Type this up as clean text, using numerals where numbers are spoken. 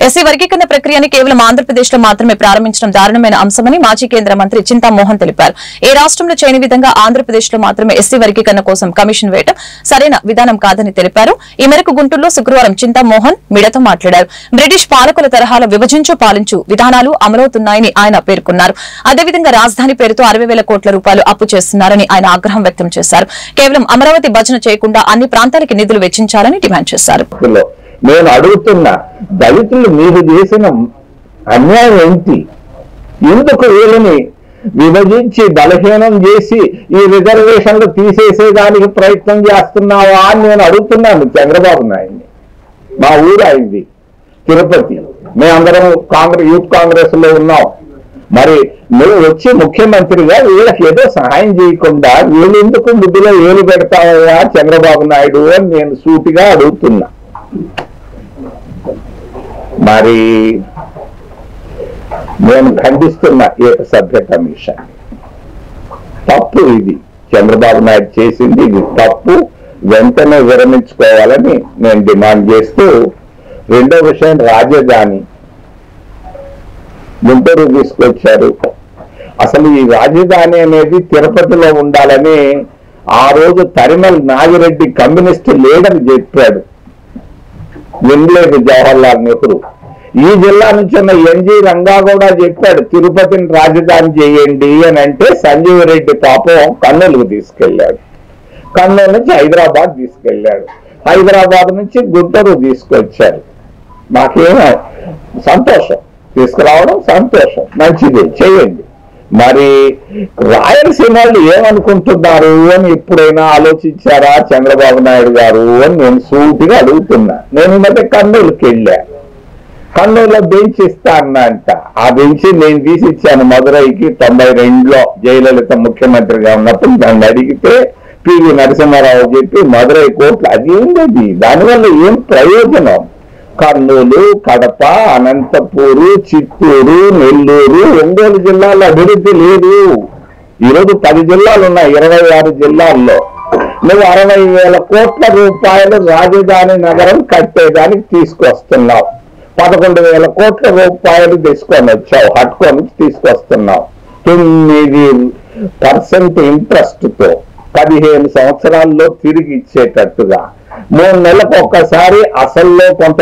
SC వర్గీకరణ ప్రక్రియని కేవలం ఆంధ్రప్రదేశ్ లో మాత్రమే ప్రారంభించడం దారుణమైన అంశమని మాజీ కేంద్ర మంత్రి చింతామోహన్ తెలిపారు. ఏ రాష్ట్రంలో చేయని విధంగా ఆంధ్రప్రదేశ్ లో మాత్రమే ఎస్సీ వర్గీకరణ కోసం కమిషన్ వేయడం సరైన విధానం కాదని తెలిపారు. ఈ మేరకు గుంటూరులో శుక్రవారం చింతామోహన్ మీడియాతో మాట్లాడారు. బ్రిటిష్ పాలకుల తరహాలో విభజించు పాలించు విధానాలు అమలవుతున్నాయని ఆయన పేర్కొన్నారు. అదేవిధంగా రాజధాని పేరుతో 60,000 కోట్ల రూపాయలు అప్పు చేస్తున్నారని ఆయన ఆగ్రహం వ్యక్తం చేశారు. కేవలం అమరావతి భజన చేయకుండా అన్ని ప్రాంతాలకి నిధులు వెచ్చించాలని డిమాండ్ చేశారు. నేను అడుగుతున్నా, దళితులు మీరు చేసిన అన్యాయం ఏంటి? ఎందుకు వీళ్ళని విభజించి బలహీనం చేసి ఈ రిజర్వేషన్లు తీసేసేదానికి ప్రయత్నం చేస్తున్నావా అని నేను అడుగుతున్నాను చంద్రబాబు నాయుడిని. మా ఊరు అయింది తిరుపతి, మేమందరం యూత్ కాంగ్రెస్ లో ఉన్నాం. మరి నువ్వు వచ్చి ముఖ్యమంత్రిగా వీళ్ళకి ఏదో సహాయం చేయకుండా వీళ్ళు ఎందుకు ముద్దులో ఏలు పెడతావా చంద్రబాబు నాయుడు అని నేను సూటిగా అడుగుతున్నా. మరి నేను ఖండిస్తున్నా ఏకసభ్య కమిషన్. తప్పు, ఇది చంద్రబాబు నాయుడు చేసింది, ఇది తప్పు, వెంటనే విరమించుకోవాలని నేను డిమాండ్ చేస్తూ, రెండో విషయం రాజధాని గుంటూరు తీసుకొచ్చారు. అసలు ఈ రాజధాని అనేది తిరుపతిలో ఉండాలని ఆ రోజు తరిమల్ నాగిరెడ్డి కమ్యూనిస్ట్ లీడర్ చెప్పాడు, వినలేదు జవహర్లాల్ నెహ్రూ. ఈ జిల్లా నుంచి ఉన్న ఎన్జీ రంగా కూడా చెప్పాడు తిరుపతిని రాజధాని చేయండి అని. అంటే సంజీవ్ రెడ్డి పాపం కర్నూలుకు తీసుకెళ్లాడు, కర్నూలు నుంచి హైదరాబాద్ తీసుకెళ్లాడు, హైదరాబాద్ నుంచి గుంటూరు తీసుకొచ్చారు. మాకేమో సంతోషం, తీసుకురావడం సంతోషం, మంచిది, చేయండి. మరి రాయలసీమ వాళ్ళు ఏమనుకుంటున్నారు అని ఎప్పుడైనా ఆలోచించారా చంద్రబాబు నాయుడు గారు అని నేను సూటిగా అడుగుతున్నా. నేను ఈ మధ్య కర్నూలుకి వెళ్ళా, కర్నూలులో బెంచ్ ఇస్తా అన్నా అంట. ఆ బెంచ్ నేను తీసి ఇచ్చాను మదురైకి 92లో జయలలిత ముఖ్యమంత్రిగా ఉన్నప్పుడు. నన్ను అడిగితే పివి నరసింహారావు చెప్పి మదురై కోర్టులు అది ఏంటది, దానివల్ల ఏం ప్రయోజనం? కర్నూలు, కడప, అనంతపూరు, చిత్తూరు, నెల్లూరు, ఒంగోలు జిల్లాలో అభివృద్ధి లేదు. ఈరోజు 10 జిల్లాలు ఉన్నాయి, 26 జిల్లాల్లో నువ్వు 60,000 కోట్ల రూపాయలు రాజధాని నగరం కట్టేదానికి తీసుకొస్తున్నావు. 11,000 కోట్ల రూపాయలు తీసుకొని వచ్చావు, హట్కో నుంచి తీసుకొస్తున్నావు. 9% ఇంట్రెస్ట్ తో 15 సంవత్సరాల్లో తిరిగి ఇచ్చేటట్టుగా 3 నెలలకు ఒక్కసారి అసల్లో కొంత